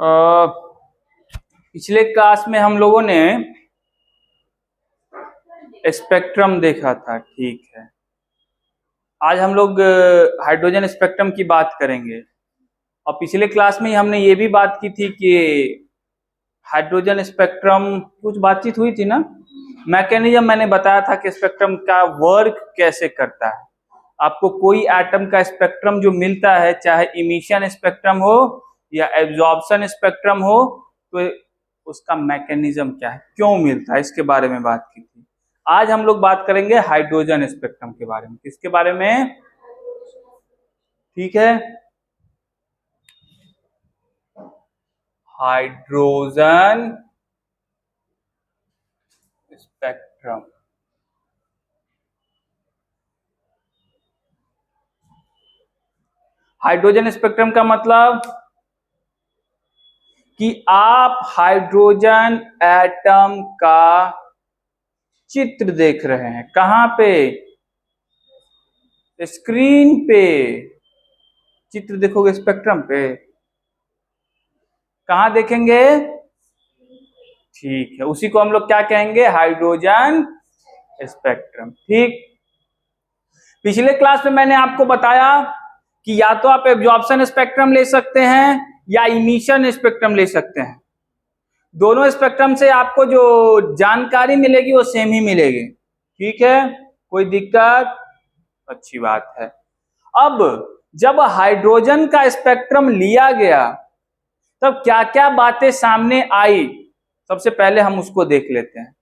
पिछले क्लास में हम लोगों ने स्पेक्ट्रम देखा था, ठीक है। आज हम लोग हाइड्रोजन स्पेक्ट्रम की बात करेंगे। और पिछले क्लास में हमने ये भी बात की थी कि हाइड्रोजन स्पेक्ट्रम कुछ बातचीत हुई थी ना, मैकेनिज्म मैंने बताया था कि स्पेक्ट्रम का वर्क कैसे करता है। आपको कोई एटम का स्पेक्ट्रम जो मिलता है, चाहे इमिशन स्पेक्ट्रम हो या एब्जॉर्प्शन स्पेक्ट्रम हो, तो उसका मैकेनिज्म क्या है, क्यों मिलता है, इसके बारे में बात की थी। आज हम लोग बात करेंगे हाइड्रोजन स्पेक्ट्रम के बारे में। किसके बारे में? ठीक है, हाइड्रोजन स्पेक्ट्रम। हाइड्रोजन स्पेक्ट्रम का मतलब कि आप हाइड्रोजन एटम का चित्र देख रहे हैं। कहां पे? स्क्रीन पे चित्र देखोगे स्पेक्ट्रम पे। कहां देखेंगे? ठीक है, उसी को हम लोग क्या कहेंगे? Hydrogen spectrum. ठीक, पिछले क्लास में मैंने आपको बताया कि या तो आप एब्जॉर्प्शन स्पेक्ट्रम ले सकते हैं या इमिशन स्पेक्ट्रम ले सकते हैं। दोनों स्पेक्ट्रम से आपको जो जानकारी मिलेगी वो सेम ही मिलेगी। ठीक है, कोई दिक्कत? अच्छी बात है। अब जब हाइड्रोजन का स्पेक्ट्रम लिया गया तब क्या क्या बातें सामने आई, सबसे पहले हम उसको देख लेते हैं।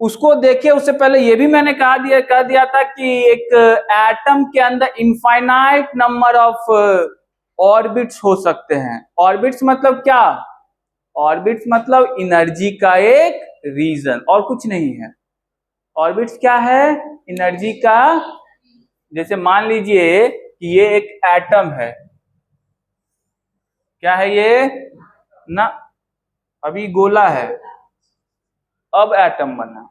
उसको देखिए, उससे पहले ये भी मैंने कह दिया था कि एक एटम के अंदर इनफाइनाइट नंबर ऑफ ऑर्बिट्स हो सकते हैं। ऑर्बिट्स मतलब क्या? ऑर्बिट्स मतलब एनर्जी का एक रीजन, और कुछ नहीं है। ऑर्बिट्स क्या है? एनर्जी का। जैसे मान लीजिए कि ये एक एटम है। क्या है ये? ना, अभी गोला है, अब एटम बना।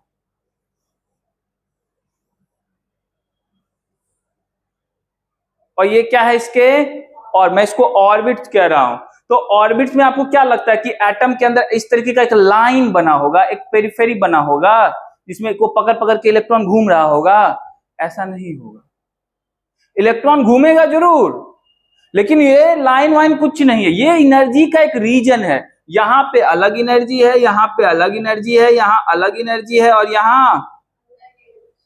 और ये क्या है इसके? और मैं इसको ऑर्बिट्स कह रहा हूं। तो ऑर्बिट्स में आपको क्या लगता है कि एटम के अंदर इस तरीके का एक लाइन बना होगा, एक पेरिफेरी बना होगा, जिसमें को पकड़ पकड़ के इलेक्ट्रॉन घूम रहा होगा? ऐसा नहीं होगा। इलेक्ट्रॉन घूमेगा जरूर, लेकिन ये लाइन वाइन कुछ नहीं है। ये एनर्जी का एक रीजन है। यहाँ पे अलग एनर्जी है, यहाँ पे अलग एनर्जी है, यहाँ अलग एनर्जी है, और यहाँ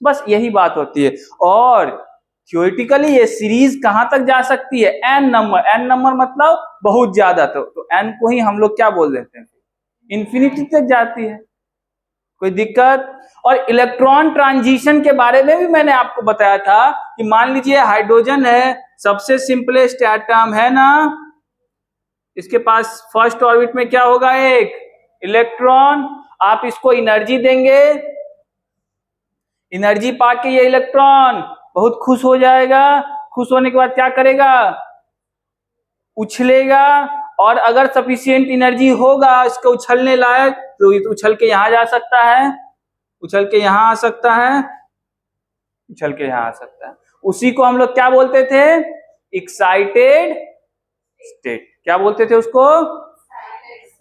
बस यही बात होती है। और थ्योरेटिकली ये सीरीज कहां तक जा सकती है? N number. एन नंबर मतलब बहुत ज्यादा। तो एन को ही हम लोग क्या बोल देते हैं? इंफिनिटी तक जाती है। कोई दिक्कत? और इलेक्ट्रॉन ट्रांजिशन के बारे में भी मैंने आपको बताया था कि मान लीजिए हाइड्रोजन है, सबसे सिंपलेस्ट एटम है ना, इसके पास फर्स्ट ऑर्बिट में क्या होगा? एक इलेक्ट्रॉन। आप इसको एनर्जी देंगे, एनर्जी पाके ये इलेक्ट्रॉन बहुत खुश हो जाएगा। खुश होने के बाद क्या करेगा? उछलेगा। और अगर सफिशिएंट एनर्जी होगा इसको उछलने लायक, तो ये उछल के यहां जा सकता है, उछल के यहां आ सकता है, उछल के यहां आ सकता है। उसी को हम लोग क्या बोलते थे? Excited state. क्या बोलते थे उसको?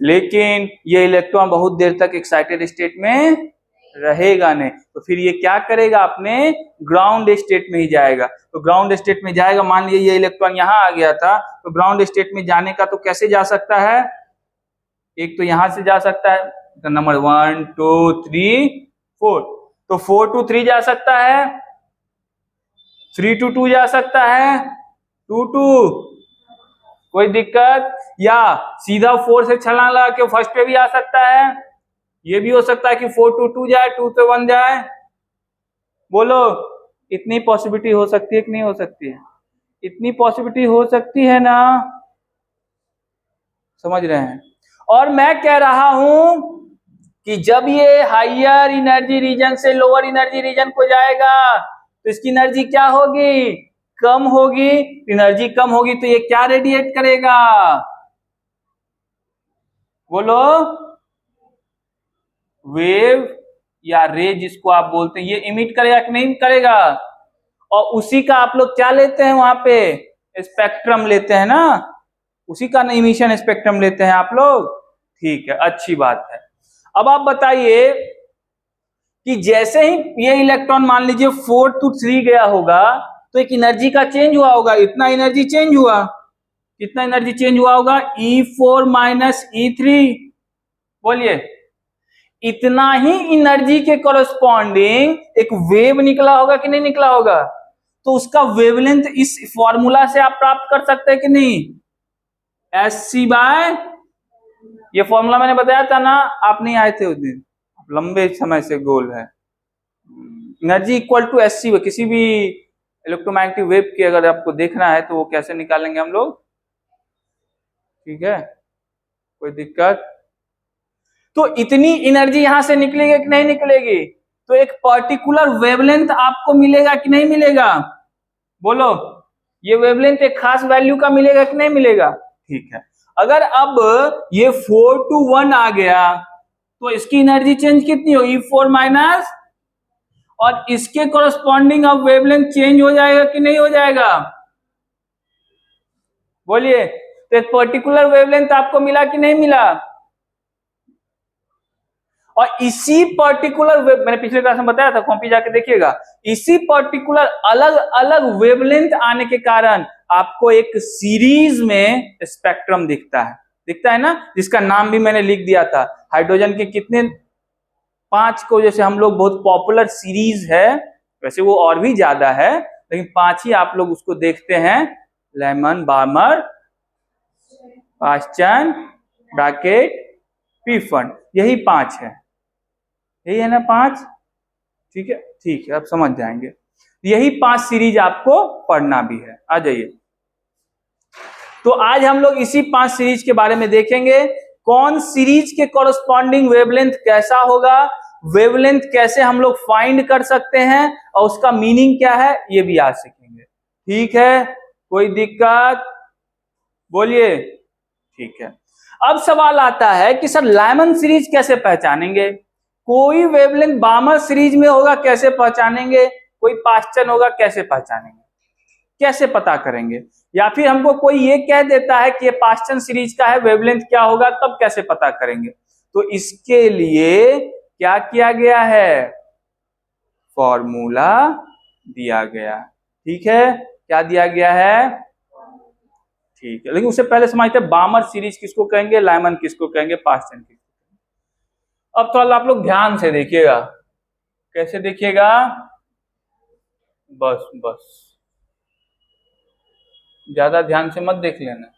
लेकिन ये इलेक्ट्रॉन बहुत देर तक एक्साइटेड स्टेट में रहेगा नहीं। तो फिर ये क्या करेगा? अपने ग्राउंड स्टेट में ही जाएगा। तो ग्राउंड स्टेट में जाएगा, मान लीजिए ये इलेक्ट्रॉन यहां आ गया था, तो ग्राउंड स्टेट में जाने का तो कैसे जा सकता है? एक तो यहां से जा सकता है, तो नंबर 1 2 3 4, तो 4 to 3 जा सकता है, 3 to 2 जा सकता है, 2 to, कोई दिक्कत? या सीधा 4 से छलांग लगा के फर्स्ट पे भी आ सकता है। ये भी हो सकता है कि 4 to 2 जाए, 2 to 1 जाए। बोलो, इतनी पॉसिबिलिटी हो सकती है कि नहीं हो सकती है? इतनी पॉसिबिलिटी हो सकती है ना, समझ रहे हैं? और मैं कह रहा हूं कि जब ये हायर एनर्जी रीजन से लोअर एनर्जी रीजन को जाएगा तो इसकी एनर्जी क्या होगी? कम होगी। एनर्जी कम होगी तो ये क्या रेडिएट करेगा? बोलो, वेव या रे जिसको आप बोलते हैं, ये इमिट करेगा कि नहीं करेगा? और उसी का आप लोग क्या लेते हैं वहां पे? स्पेक्ट्रम लेते हैं ना। उसी का इमिशन स्पेक्ट्रम लेते हैं आप लोग। ठीक है, अच्छी बात है। अब आप बताइए कि जैसे ही ये इलेक्ट्रॉन मान लीजिए 4 to 3 गया होगा तो एक एनर्जी का चेंज हुआ होगा, इतना एनर्जी चेंज हुआ, कितना एनर्जी चेंज हुआ होगा, E4 माइनस E3। बोलिए, इतना ही एनर्जी के कॉरस्पॉन्डिंग एक वेव निकला होगा कि नहीं निकला होगा? तो उसका वेवलेंथ इस फॉर्मूला से आप प्राप्त कर सकते हैं कि नहीं? SC बाय, ये फॉर्मूला मैंने बताया था ना, आप नहीं आए थे उस दिन, लंबे समय से गोल है। एनर्जी इक्वल टू SC, किसी भी इलेक्ट्रोमैग्नेटिक वेव की अगर आपको देखना है तो वो कैसे निकालेंगे हम लोग? ठीक है, कोई दिक्कत? तो इतनी एनर्जी यहां से निकलेगी कि नहीं निकलेगी? तो एक पर्टिकुलर वेवलेंथ आपको मिलेगा कि नहीं मिलेगा? बोलो, ये वेवलेंथ एक खास वैल्यू का मिलेगा कि नहीं मिलेगा? ठीक है, अगर अब ये 4 to 1 आ गया तो इसकी एनर्जी चेंज कितनी होगी? 4 माइनस, और इसके कॉरस्पॉन्डिंग अब वेवलेंथ चेंज हो जाएगा कि नहीं हो जाएगा? बोलिए, तो एक पर्टिकुलर वेवलेंथ आपको मिला कि नहीं मिला? और इसी पर्टिकुलर वेव, मैंने पिछले क्लास में बताया था, कॉपी जाके देखिएगा, इसी पर्टिकुलर अलग अलग वेवलेंथ आने के कारण आपको एक सीरीज में स्पेक्ट्रम दिखता है ना, जिसका नाम भी मैंने लिख दिया था। हाइड्रोजन के कितने, 5 को जैसे हम लोग बहुत पॉपुलर सीरीज है, वैसे वो और भी ज्यादा है, लेकिन 5 ही आप लोग उसको देखते हैं, लेमन, बार्मर, पास्चन, ब्रैकेट, पीफन, यही 5 है, यही है ना 5? ठीक है, ठीक है, आप समझ जाएंगे। यही 5 सीरीज आपको पढ़ना भी है। आ जाइए, तो आज हम लोग इसी 5 सीरीज के बारे में देखेंगे। कौन सीरीज के कॉरस्पॉन्डिंग वेवलेंथ कैसा होगा, वेवलेंथ कैसे हम लोग फाइंड कर सकते हैं, और उसका मीनिंग क्या है, ये भी आज सीखेंगे। ठीक है, कोई दिक्कत? बोलिए, ठीक है। अब सवाल आता है कि सर लाइमन सीरीज कैसे पहचानेंगे? कोई वेवलेंथ बार्मर सीरीज में होगा, कैसे पहचानेंगे? कोई पास्चन होगा, कैसे पहचानेंगे? कैसे पता करेंगे? या फिर हमको कोई ये कह देता है कि ये पास्चन सीरीज का है, वेवलेंथ क्या होगा, तब कैसे पता करेंगे? तो इसके लिए क्या किया गया है? फॉर्मूला दिया गया। ठीक है, क्या दिया गया है? ठीक है, लेकिन उससे पहले समझते हैं बार्मर सीरीज किसको कहेंगे, लाइमन किसको कहेंगे, पास्चन किसको। अब तो आप लोग ध्यान से देखिएगा। कैसे देखिएगा? बस बस, ज्यादा ध्यान से मत देख लेना।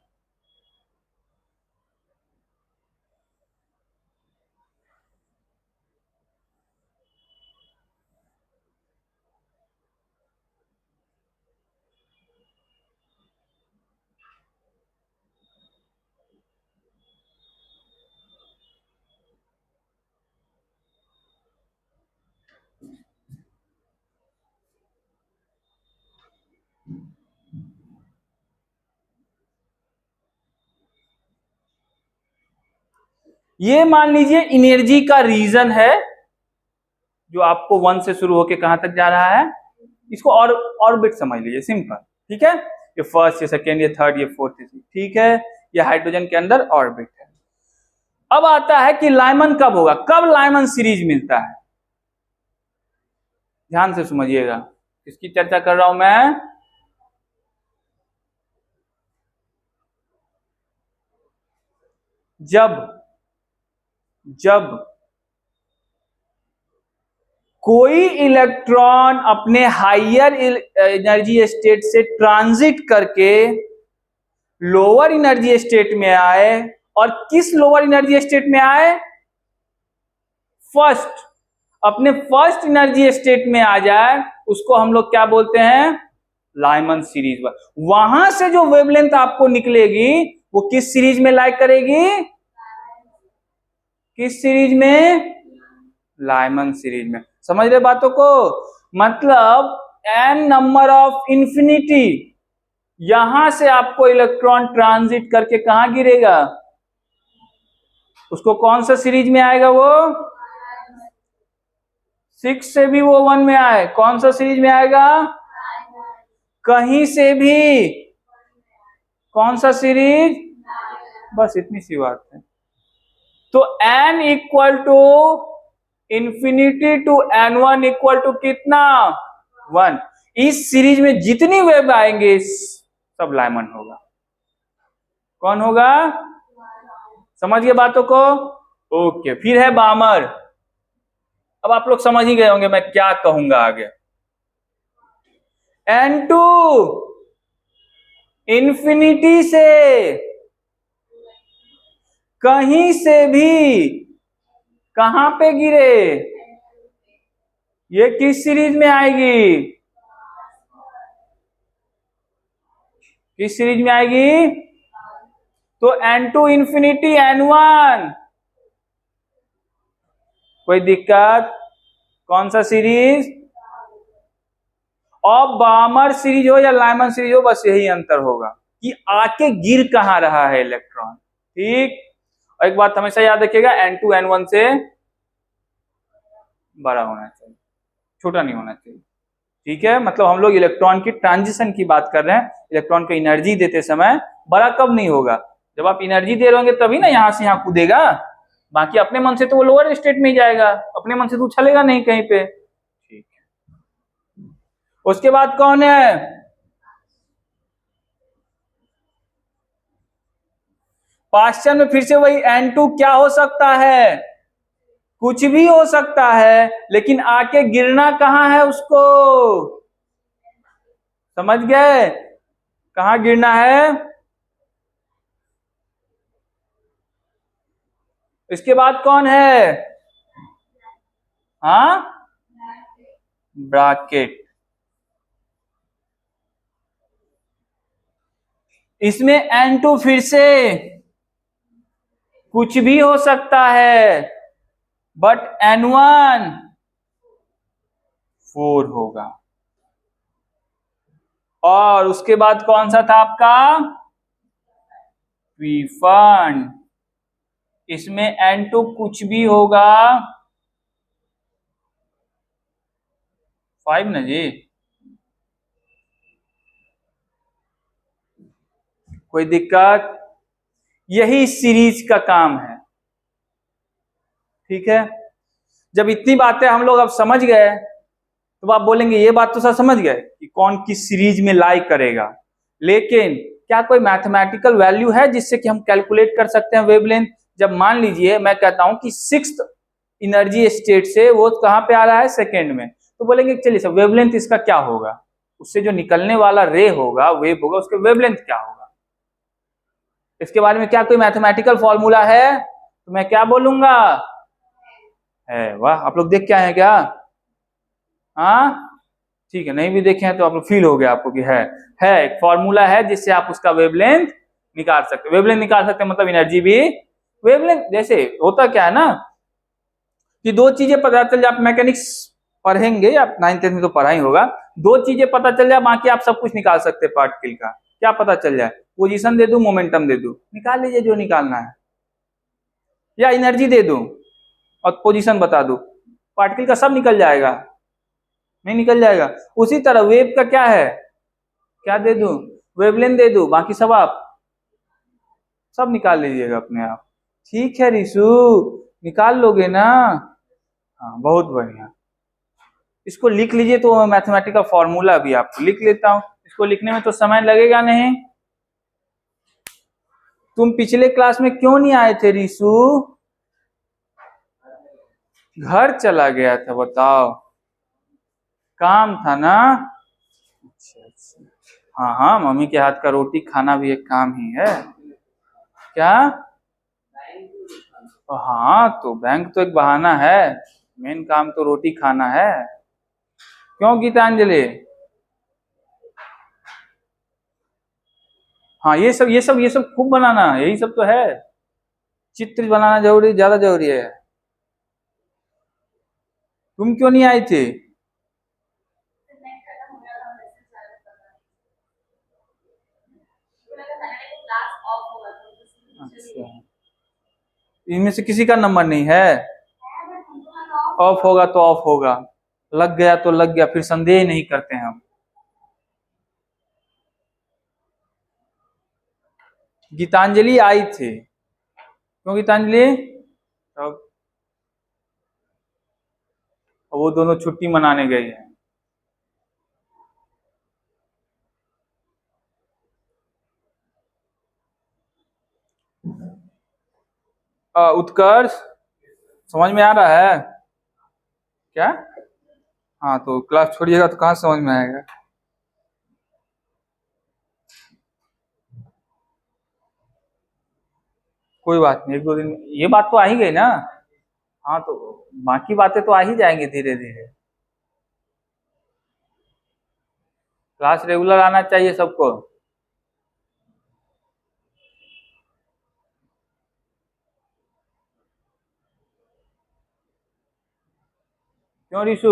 ये मान लीजिए एनर्जी का रीजन है, जो आपको 1 से शुरू होकर कहां तक जा रहा है, इसको और ऑर्बिट समझ लीजिए, सिंपल। ठीक है, ये फर्स्ट, ये सेकेंड, ये थर्ड, ये फोर्थ, ठीक है, ये हाइड्रोजन के अंदर ऑर्बिट है। अब आता है कि लाइमन कब होगा, कब लाइमन सीरीज मिलता है? ध्यान से समझिएगा, किसकी चर्चा कर रहा हूं मैं? जब कोई इलेक्ट्रॉन अपने हायर एनर्जी स्टेट से ट्रांजिट करके लोअर एनर्जी स्टेट में आए, और किस लोअर एनर्जी स्टेट में आए? फर्स्ट, अपने फर्स्ट एनर्जी स्टेट में आ जाए, उसको हम लोग क्या बोलते हैं? Lyman series. वहां से जो वेवलेंथ आपको निकलेगी वो किस सीरीज में लाइक करेगी? किस सीरीज में? लाइमन सीरीज में। समझ रहे बातों को? मतलब n नंबर ऑफ इंफिनिटी, यहां से आपको इलेक्ट्रॉन ट्रांजिट करके कहां गिरेगा? उसको कौन सा सीरीज में आएगा? वो 6 से भी वो 1 में आए, कौन सा सीरीज में आएगा? कहीं से भी कौन सा सीरीज? बस इतनी सी बात है। तो n equal to infinity to n1 equal to कितना 1। इस सीरीज में जितनी वेव आएंगे सब लाइमन होगा। कौन होगा? समझ गए बातों को? ओके, फिर है बामर। अब आप लोग समझ ही गए होंगे मैं क्या कहूंगा आगे। n2 इंफिनिटी से कहीं से भी कहां पे गिरे, ये किस सीरीज में आएगी? किस सीरीज में आएगी? तो n2 इंफिनिटी n1। कोई दिक्कत? कौन सा सीरीज? अब बामर सीरीज हो या लाइमन सीरीज हो, बस यही अंतर होगा कि आके गिर कहां रहा है इलेक्ट्रॉन। ठीक, और एक बात हमेशा याद रखिएगा, n2 n1 से बड़ा होना चाहिए, छोटा नहीं होना चाहिए। ठीक है, मतलब हम लोग इलेक्ट्रॉन की ट्रांजिशन की बात कर रहे हैं। इलेक्ट्रॉन को एनर्जी देते समय बड़ा कब नहीं होगा? जब आप एनर्जी दे रहे होंगे तभी ना यहां से यहां कूदेगा। बाकी अपने मन से तो वो लोअर स्टेट में ही जाएगा, अपने मन से तो चलेगा नहीं कहीं पे। ठीक है, उसके बाद कौन है? पाश्चन में फिर से वही n2 क्या हो सकता है? कुछ भी हो सकता है, लेकिन आके गिरना कहां है उसको? समझ गए? कहां गिरना है? इसके बाद कौन है? हाँ, ब्रैकेट। इसमें n2 फिर से कुछ भी हो सकता है, बट n1 4 होगा। और उसके बाद कौन सा था आपका? P1। इसमें n2 कुछ भी होगा 5 ना जी। कोई दिक्कत? यही सीरीज का काम है। ठीक है, जब इतनी बातें हम लोग अब समझ गए तो आप बोलेंगे ये बात तो सब समझ गए कि कौन किस सीरीज में लाई करेगा, लेकिन क्या कोई मैथमेटिकल वैल्यू है जिससे कि हम कैलकुलेट कर सकते हैं वेवलेंथ? जब मान लीजिए मैं कहता हूं कि 6th एनर्जी स्टेट से वो कहां पे आ रहा है? सेकेंड में, तो बोलेंगे चलिए सब वेवलेंथ इसका क्या होगा? उससे जो निकलने वाला रे होगा, वेव होगा, उसके वेवलेंथ क्या होगा? इसके बारे में क्या कोई मैथमेटिकल फॉर्मूला है? तो मैं क्या बोलूंगा? है। वाह, आप लोग देख के आए हैं क्या? हाँ, ठीक है, नहीं भी देखे हैं तो आप लोग फील हो गया आपको कि है एक फॉर्मूला है जिससे आप उसका वेवलेंथ निकाल सकते हैं। वेवलेंथ निकाल सकते हैं मतलब एनर्जी भी। वेवलेंथ जैसे होता क्या है ना कि दो चीजें पता चल जाए, आप मैकेनिक्स पढ़ेंगे, आप 9th-10th में तो पढ़ा ही होगा। दो चीजें पता चल जाए, बाकी आप सब कुछ निकाल सकते हैं पार्टिकल का। क्या पता चल जाए? पोजीशन दे दूं, मोमेंटम दे दूं, निकाल लीजिए जो निकालना है। या एनर्जी दे दूं और पोजीशन बता दूं, पार्टिकल का सब निकल जाएगा? नहीं निकल जाएगा। उसी तरह वेव का क्या है? क्या दे दूं? वेवलेंथ दे दूं, बाकी सब आप सब निकाल लीजिएगा अपने आप। ठीक है रिशु, निकाल लोगे ना? हाँ, बहुत बढ़िया। इसको लिख लीजिए, तो मैथमेटिकल फॉर्मूला भी आपको लिख लेता हूं। इसको लिखने में तो समय लगेगा नहीं। तुम पिछले क्लास में क्यों नहीं आए थे रिशु? घर चला गया था, बताओ, काम था ना? अच्छा अच्छा, हाँ हाँ, मम्मी के हाथ का रोटी खाना भी एक काम ही है। क्या? हाँ, तो बैंक तो एक बहाना है, मेन काम तो रोटी खाना है। क्यों गीतांजलि? हाँ, ये सब खूब बनाना, यही सब तो है। चित्र बनाना जरूरी, ज्यादा जरूरी है। तुम क्यों नहीं आई थी? अच्छा, इनमें से किसी का नंबर नहीं है? ऑफ होगा तो ऑफ होगा, लग गया तो लग गया, फिर संदेह नहीं करते हैं हम। गीतांजलि आई थी। क्यों गीतांजलि? तब वो दोनों छुट्टी मनाने गई है। उत्कर्ष समझ में आ रहा है क्या? हाँ तो क्लास छोड़िएगा तो कहाँ समझ में आएगा। कोई बात नहीं, एक दो दिन में ये बात तो आ ही गई ना। हाँ तो बाकी बातें तो आ ही जाएंगी धीरे धीरे। क्लास रेगुलर आना चाहिए सबको। क्यों रिशु?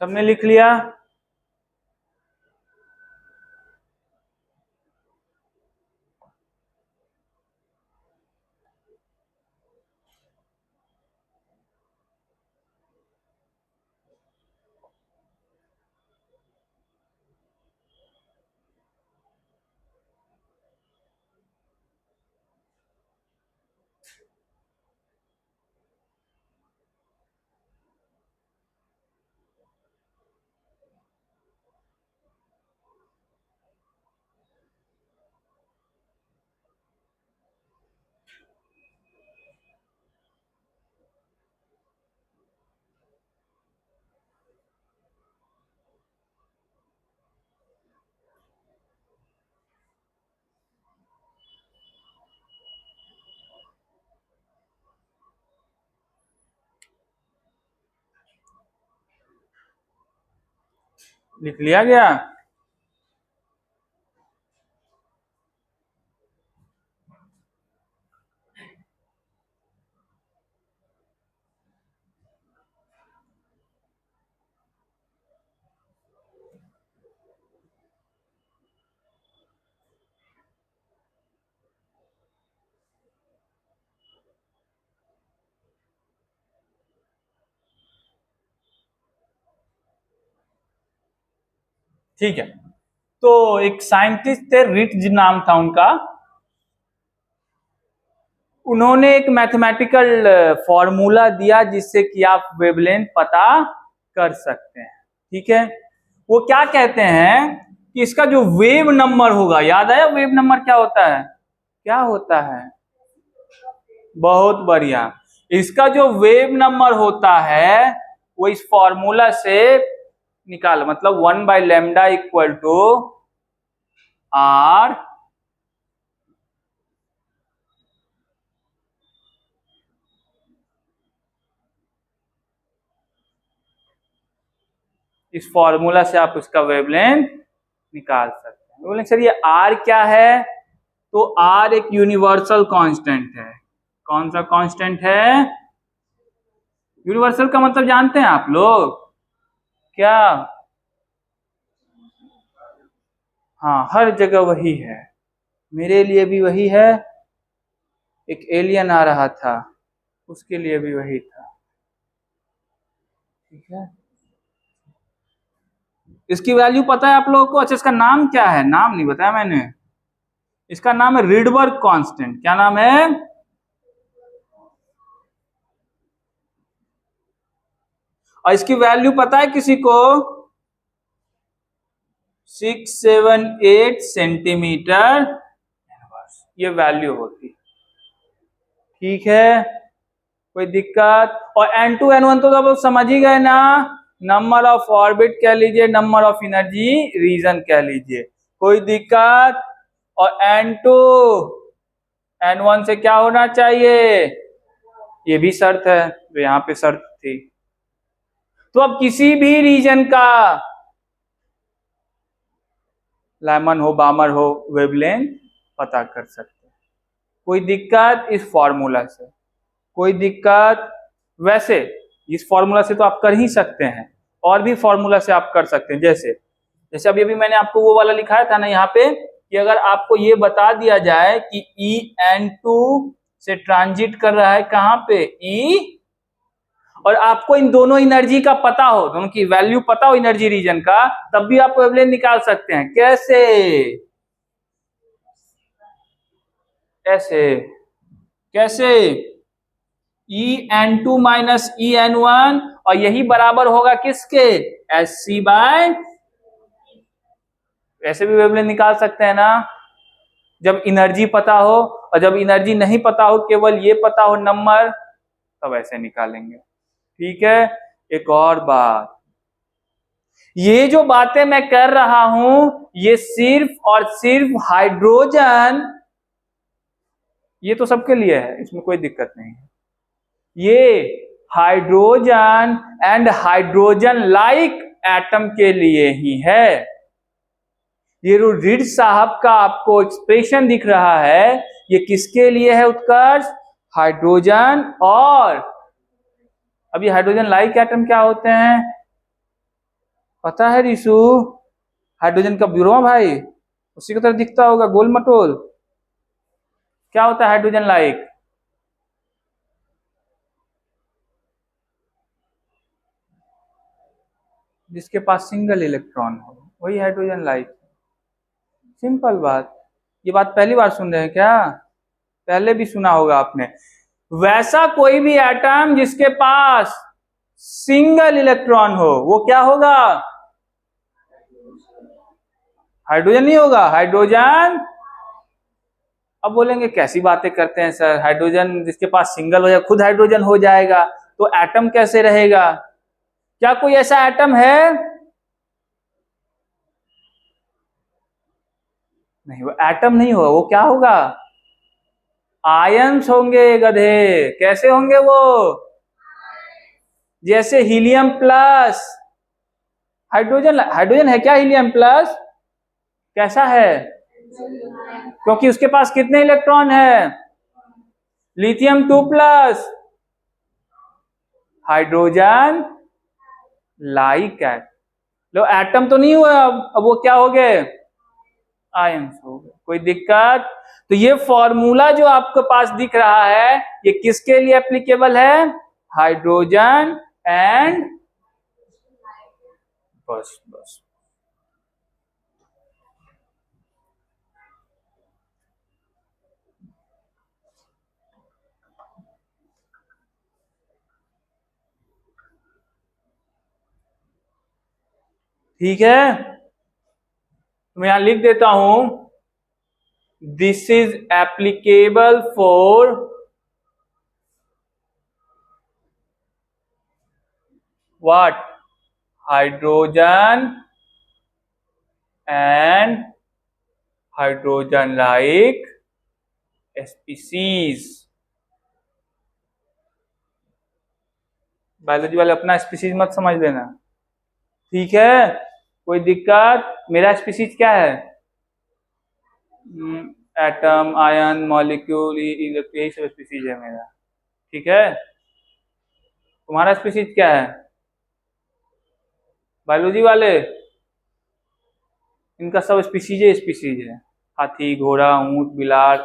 सबने लिख लिया? लिख लिया गया? ठीक है। तो एक साइंटिस्ट थे, रिट्ज नाम था उनका। उन्होंने एक मैथमेटिकल फॉर्मूला दिया जिससे कि आप वेवलेंथ पता कर सकते हैं। ठीक है। वो क्या कहते हैं कि इसका जो वेव नंबर होगा, याद आया वेव नंबर क्या होता है? क्या होता है? बहुत बढ़िया। इसका जो वेव नंबर होता है वो इस फॉर्मूला से निकाल, मतलब 1/λ इक्वल टू आर इस फॉर्मूला से आप उसका वेवलेंथ निकाल सकते हैं। बोले सर ये आर क्या है? तो आर एक यूनिवर्सल कांस्टेंट है। कौन सा कांस्टेंट है? यूनिवर्सल का मतलब जानते हैं आप लोग क्या? हाँ, हर जगह वही है, मेरे लिए भी वही है, एक एलियन आ रहा था, उसके लिए भी वही था। ठीक है, इसकी वैल्यू पता है आप लोगों को? अच्छा, इसका नाम क्या है? नाम नहीं बताया मैंने। इसका नाम है रिडबर्ग कांस्टेंट। क्या नाम है? और इसकी वैल्यू पता है किसी को? 678 सेंटीमीटर ये वैल्यू होती। ठीक है, कोई दिक्कत? और N2 N1 तो आप समझ ही गए ना, नंबर ऑफ ऑर्बिट कह लीजिए, नंबर ऑफ एनर्जी रीजन कह लीजिए। कोई दिक्कत? और N2 N1 से क्या होना चाहिए? ये भी शर्त है, तो यहां पे शर्त थी। तो अब किसी भी रीजन का लैमन हो, बामर हो, वेवलेंथ पता कर सकते हैं। कोई दिक्कत इस फॉर्मूला से? कोई दिक्कत? वैसे इस फॉर्मूला से तो आप कर ही सकते हैं, और भी फॉर्मूला से आप कर सकते हैं। जैसे जैसे अभी अभी मैंने आपको वो वाला लिखाया था ना यहाँ पे, कि अगर आपको ये बता दिया जाए कि En2 से ट्रांजिट कर रहा है कहाँ पे, E, और आपको इन दोनों एनर्जी का पता हो, दोनों की वैल्यू पता हो एनर्जी रीजन का, तब भी आप वेवलेंथ निकाल सकते हैं। कैसे? कैसे? कैसे? En2 माइनस En1, और यही बराबर होगा किसके? Sc by. ऐसे भी वेवलेंथ निकाल सकते हैं ना, जब एनर्जी पता हो, और जब एनर्जी नहीं पता हो, केवल ये पता हो नंबर, तब ऐसे निकालेंगे। ठीक है, एक और बात, ये जो बातें मैं कर रहा हूं, ये सिर्फ और सिर्फ हाइड्रोजन, ये तो सबके लिए है, इसमें कोई दिक्कत नहीं है। ये hydrogen and hydrogen like atom के लिए ही है। ये जो रीड साहब का आपको एक्सप्रेशन दिख रहा है, ये किसके लिए है उत्कर्ष? हाइड्रोजन। और अभी हाइड्रोजन लाइक एटम क्या होते हैं पता है रिशु? हाइड्रोजन का ब्यूरो भाई, उसी की तरह दिखता होगा, गोल मटोल। क्या होता है हाइड्रोजन लाइक? जिसके पास सिंगल इलेक्ट्रॉन हो, वही हाइड्रोजन लाइक। सिंपल बात। ये बात पहली बार सुन रहे हैं क्या? पहले भी सुना होगा आपने। वैसा कोई भी एटम जिसके पास सिंगल इलेक्ट्रॉन हो, वो क्या होगा? हाइड्रोजन नहीं होगा, हाइड्रोजन। अब बोलेंगे कैसी बातें करते हैं सर, हाइड्रोजन जिसके पास सिंगल हो जाए खुद हाइड्रोजन हो जाएगा, तो एटम कैसे रहेगा? क्या कोई ऐसा एटम है? नहीं, वो एटम नहीं होगा, वो क्या होगा? आयंस होंगे गधे। कैसे होंगे वो? जैसे हीलियम प्लस हाइड्रोजन। हाइड्रोजन है क्या हीलियम प्लस? कैसा है? क्योंकि उसके पास कितने इलेक्ट्रॉन है? Lithium 2 plus hydrogen like at. लो एटम तो नहीं हुआ, अब वो क्या हो गए? आयंस हो गए। कोई दिक्कत? तो ये फॉर्मूला जो आपके पास दिख रहा है, ये किसके लिए एप्लीकेबल है? हाइड्रोजन एंड, बस बस। ठीक है, मैं यहां लिख देता हूं, this is applicable for what? Hydrogen and hydrogen like species. Biology वाले अपना स्पीसीज मत समझ लेना, ठीक है? कोई दिक्कत? मेरा स्पीसीज क्या है? एटम, आयन, मॉलिक्यूल, यही सब स्पीसीज है मेरा। ठीक है, तुम्हारा स्पीसीज क्या है? बायोलॉजी वाले इनका सब स्पीसीज है। हाथी, घोड़ा, ऊंट, बिलाड़।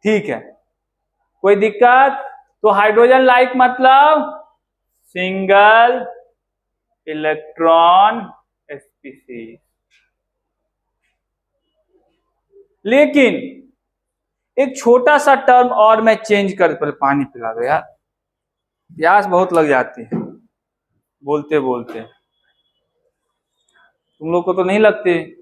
ठीक है, कोई दिक्कत? तो हाइड्रोजन लाइक मतलब सिंगल इलेक्ट्रॉन स्पीसीज। लेकिन एक छोटा सा टर्म और मैं चेंज कर, पहले पानी पिला दो यार, प्यास बहुत लग जाती है बोलते बोलते। तुम लोग को तो नहीं लगती?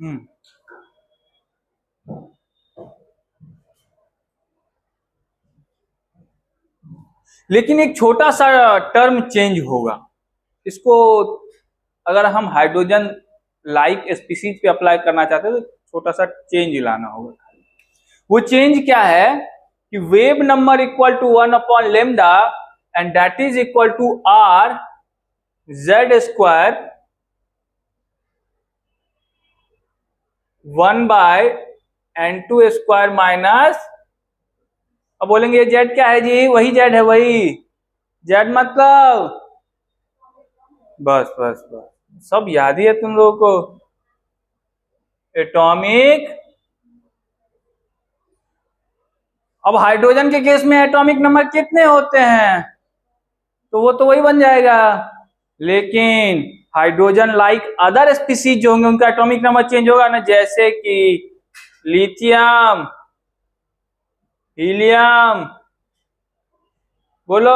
हम्म। लेकिन एक छोटा सा टर्म चेंज होगा, इसको अगर हम हाइड्रोजन लाइक स्पीसीज पे अप्लाई करना चाहते हैं तो छोटा सा चेंज लाना होगा। वो चेंज क्या है कि wave number equal to 1/λ and that is equal to R Z square 1/n2 minus, अब बोलेंगे ये जेड क्या है जी? वही जेड है, वही जेड मतलब, बस बस बस सब याद ही है तुम लोगों को, एटॉमिक। अब हाइड्रोजन के केस में एटॉमिक नंबर कितने होते हैं? तो वो तो वही बन जाएगा। लेकिन हाइड्रोजन लाइक अदर स्पीसीज जो होंगे उनका एटॉमिक नंबर चेंज होगा ना, जैसे कि लिथियम, हीलियम, बोलो,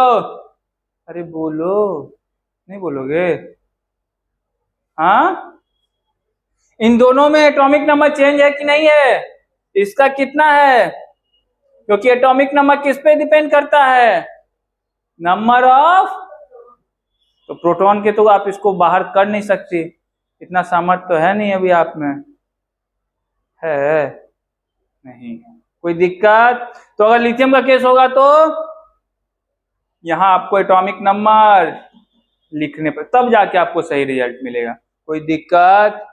अरे बोलो, नहीं बोलोगे? हाँ, इन दोनों में एटॉमिक नंबर चेंज है कि नहीं है? इसका कितना है? क्योंकि एटॉमिक नंबर किस पे डिपेंड करता है? नंबर ऑफ, तो प्रोटॉन के तो आप इसको बाहर कर नहीं सकती, इतना सामर्थ्य तो है नहीं अभी आप में, है नहीं। कोई दिक्कत? तो अगर लिथियम का केस होगा तो यहां आपको एटॉमिक नंबर लिखने पर तब जाके आपको सही रिजल्ट मिलेगा। कोई दिक्कत?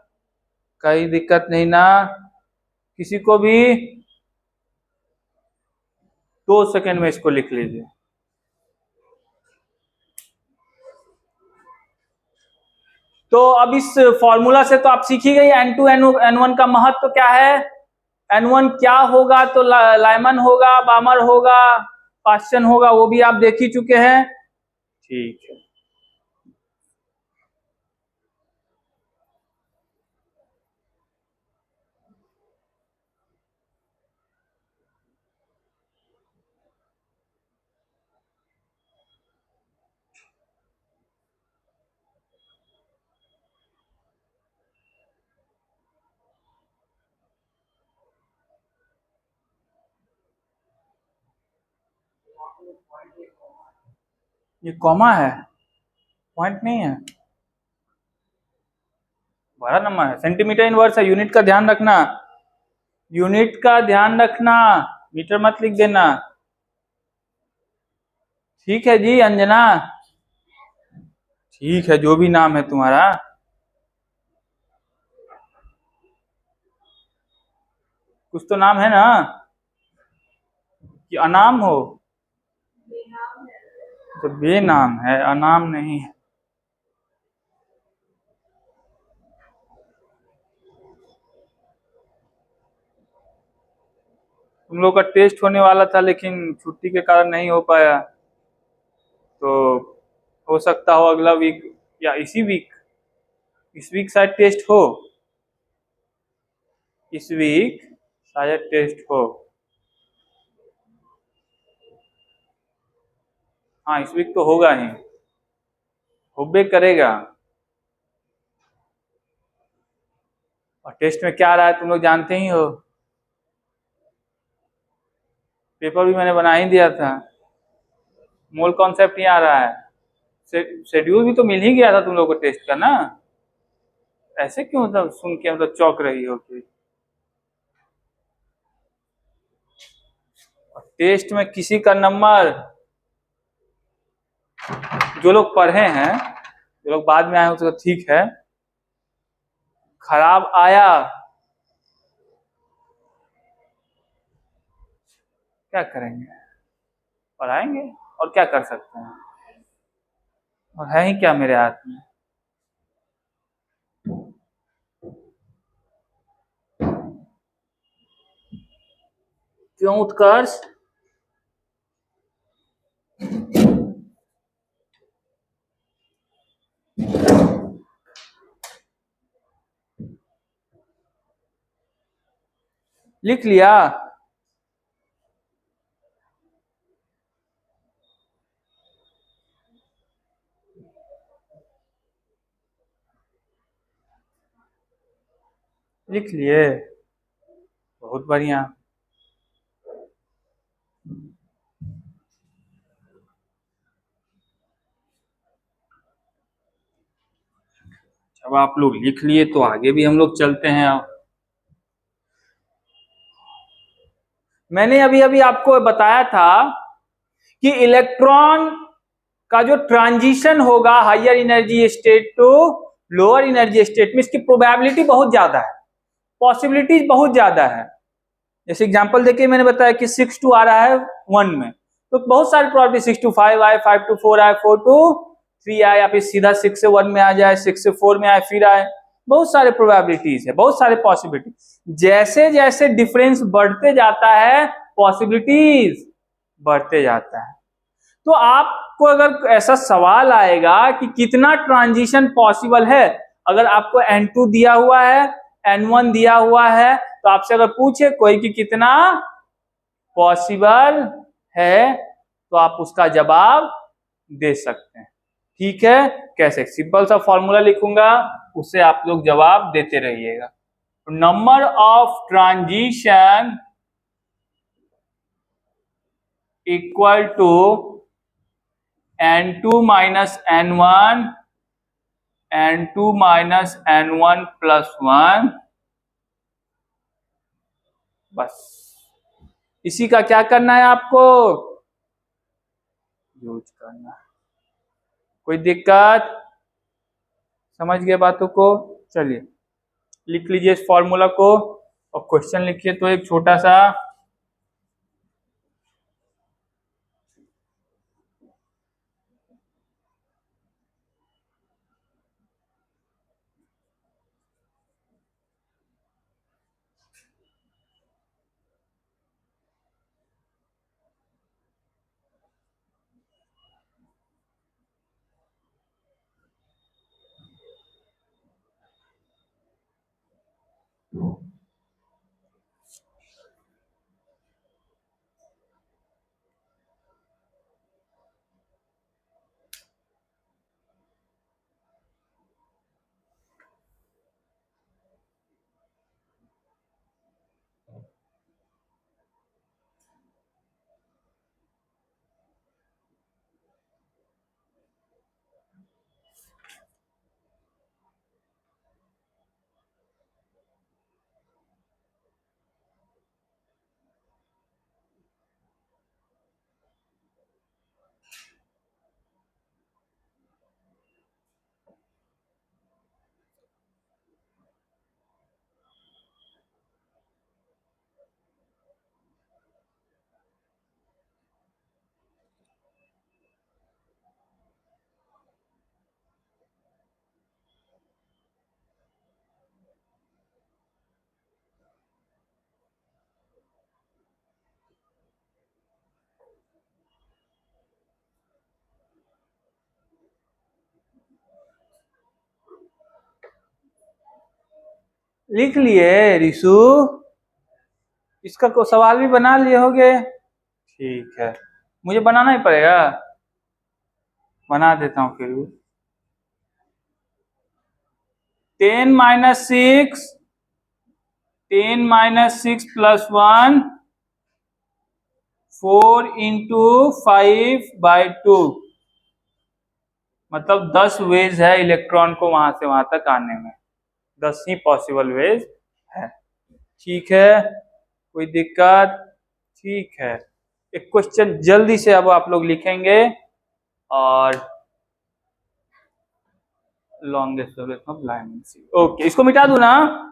कहीं दिक्कत नहीं ना किसी को भी? 2 सेकंड में इसको लिख लीजिए। तो अब इस फॉर्मूला से तो आप सीख ही गई N2 N1 का महत्व क्या है। N1 क्या होगा? तो लाइमन होगा, बामर होगा, पास्चन होगा, वो भी आप देख ही चुके हैं। ठीक है, ये कॉमा है, पॉइंट नहीं है, बड़ा नंबर है, सेंटीमीटर इनवर्स है, यूनिट का ध्यान रखना, यूनिट का ध्यान रखना, मीटर मत लिख देना। ठीक है जी अंजना, ठीक है जो भी नाम है तुम्हारा, कुछ तो नाम है ना, कि अनाम हो? तो बेनाम है, अनाम नहीं है। तुम लोग का टेस्ट होने वाला था लेकिन छुट्टी के कारण नहीं हो पाया, तो हो सकता हो अगला वीक या इसी वीक, इस वीक शायद टेस्ट हो, इस वीक शायद टेस्ट हो। हाँ इस वीक तो होगा ही, होबे करेगा। और टेस्ट में क्या आ रहा है तुम लोग जानते ही हो, पेपर भी मैंने बना ही दिया था, मोल कॉन्सेप्ट ही आ रहा है, शेड्यूल भी तो मिल ही गया था तुम लोग को टेस्ट का ना। ऐसे क्यों मतलब सुन के मतलब चौंक रही हो कि टेस्ट में किसी का नंबर, जो लोग पढ़े हैं, जो लोग बाद में आए हो तो ठीक है, खराब आया क्या करेंगे, पढ़ाएंगे। और क्या कर सकते हैं, और है ही क्या मेरे हाथ में। क्यों उत्कर्ष? लिख लिया? लिख लिए? बहुत बढ़िया। जब आप लोग लिख लिए तो आगे भी हम लोग चलते हैं। अब मैंने अभी अभी आपको बताया था कि इलेक्ट्रॉन का जो ट्रांजिशन होगा higher energy state to lower energy state में, इसकी प्रोबेबिलिटी बहुत ज्यादा है, पॉसिबिलिटीज बहुत ज्यादा है। जैसे एग्जांपल देखिए, मैंने बताया कि 6 टू आ रहा है 1 में, तो बहुत सारी प्रोबेबिलिटी, 6 टू 5 आए, 5 टू 4 आए, 4 टू 3 आए, या फिर सीधा 6 से 1 में आ जाए, 6 से 4 में आए फिर आए। बहुत सारे प्रोबेबिलिटीज है, बहुत सारे पॉसिबिलिटी। जैसे जैसे डिफरेंस बढ़ते जाता है पॉसिबिलिटीज बढ़ते जाता है। तो आपको अगर ऐसा सवाल आएगा कि कितना ट्रांजिशन पॉसिबल है, अगर आपको N2 दिया हुआ है, N1 दिया हुआ है, तो आपसे अगर पूछे कोई कि कितना पॉसिबल है, तो आप उसका जवाब दे सकते हैं। ठीक है? कैसे? सिंपल सा फॉर्मूला लिखूंगा, उससे आप लोग जवाब देते रहिएगा। Number of transition equal to N2 minus N1, N2 minus N1 plus 1। बस इसी का क्या करना है आपको? यूज करना है। कोई दिक्कत? समझ गए बातों को? चलिए लिख लीजिए इस फॉर्मूला को, और क्वेश्चन लिखिए तो एक छोटा सा। लिख लिए रिशु? इसका को सवाल भी बना लिए होगे? ठीक है, मुझे बनाना ही पड़ेगा, बना देता हूँ फिर भी। 10 माइनस 6, 10 माइनस 6 प्लस 1, 4 इंटू 5/2, मतलब 10 वेज है इलेक्ट्रॉन को वहां से वहां तक आने में, 10 ही पॉसिबल वेज है। ठीक है, कोई दिक्कत? ठीक है, एक क्वेश्चन जल्दी से अब आप लोग लिखेंगे, और लॉन्गेस्ट ऑफ लाइन। ओके, इसको मिटा दूं ना?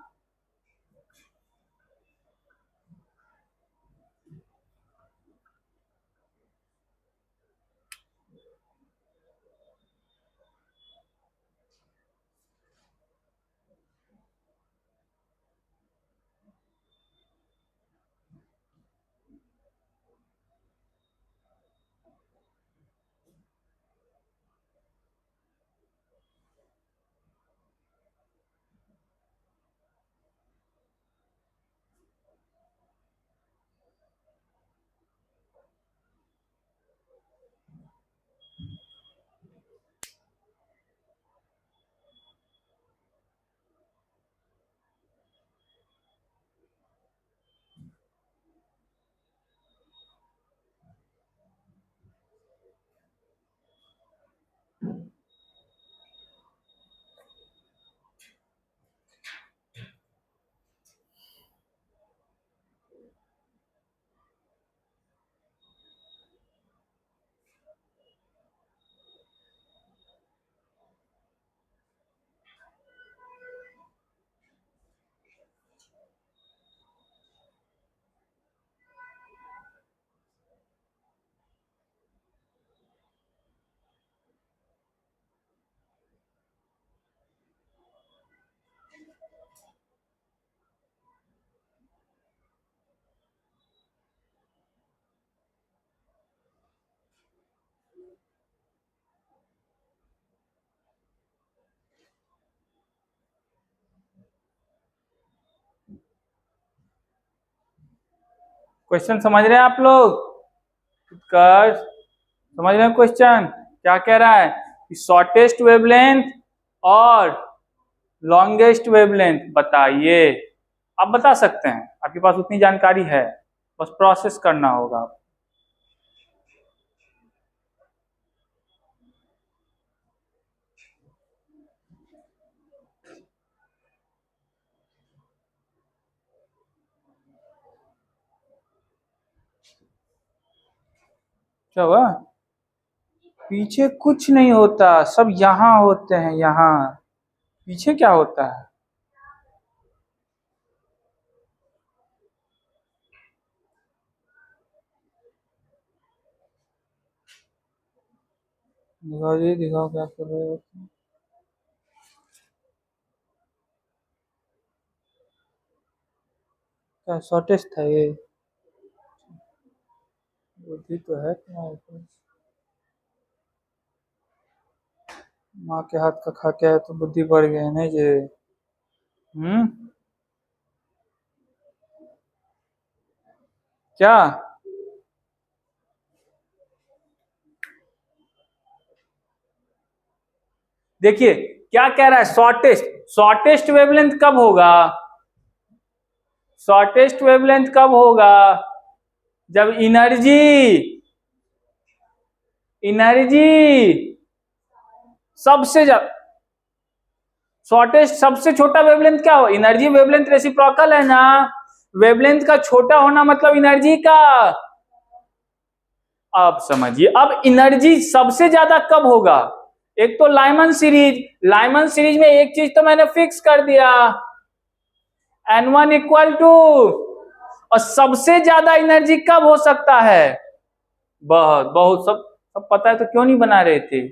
क्वेश्चन समझ रहे हैं आप लोग? कर समझ रहे हैं क्वेश्चन क्या कह रहा है कि शॉर्टेस्ट वेवलेंथ और लॉन्गेस्ट वेवलेंथ बताइए। आप बता सकते हैं, आपके पास उतनी जानकारी है, बस प्रोसेस करना होगा। क्या हुआ? पीछे कुछ नहीं होता, सब यहाँ होते हैं, यहाँ। पीछे क्या होता है? दिखाओ जी, दिखाओ क्या कर रहे हो। क्या शॉर्टेस्ट था ये? बुद्धि तो है तुम्हारे पास। माँ के हाथ का खा के आए तो बुद्धि बढ़ गई नहीं जे? क्या? देखिए क्या कह रहा है, शॉर्टेस्ट। शॉर्टेस्ट वेवलेंथ कब होगा? शॉर्टेस्ट वेवलेंथ कब होगा? जब एनर्जी एनर्जी सबसे ज्यादा। शॉर्टेस्ट सबसे छोटा वेवलेंथ क्या हो? एनर्जी वेवलेंथ रेसिप्रोकल है ना। वेवलेंथ का छोटा होना मतलब एनर्जी का। अब समझिए, अब एनर्जी सबसे ज्यादा कब होगा? एक तो लाइमन सीरीज, लाइमन सीरीज में एक चीज तो मैंने फिक्स कर दिया, N1 इक्वल टू। और सबसे ज्यादा एनर्जी कब हो सकता है? बहुत बहुत सब सब पता है तो क्यों नहीं बना रहे थे?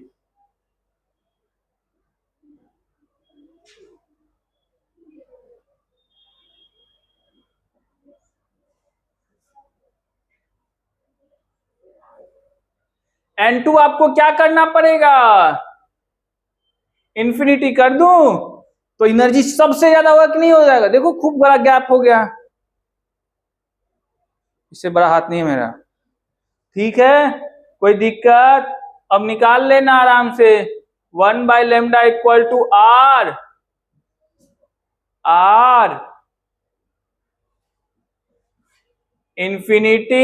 N2 आपको क्या करना पड़ेगा? इंफिनिटी कर दूं तो एनर्जी सबसे ज्यादा होगा कि नहीं हो जाएगा? देखो खूब बड़ा गैप हो गया, इससे बड़ा हाथ नहीं है मेरा। ठीक है, कोई दिक्कत? अब निकाल लेना आराम से। 1/λ equal to R R infinity.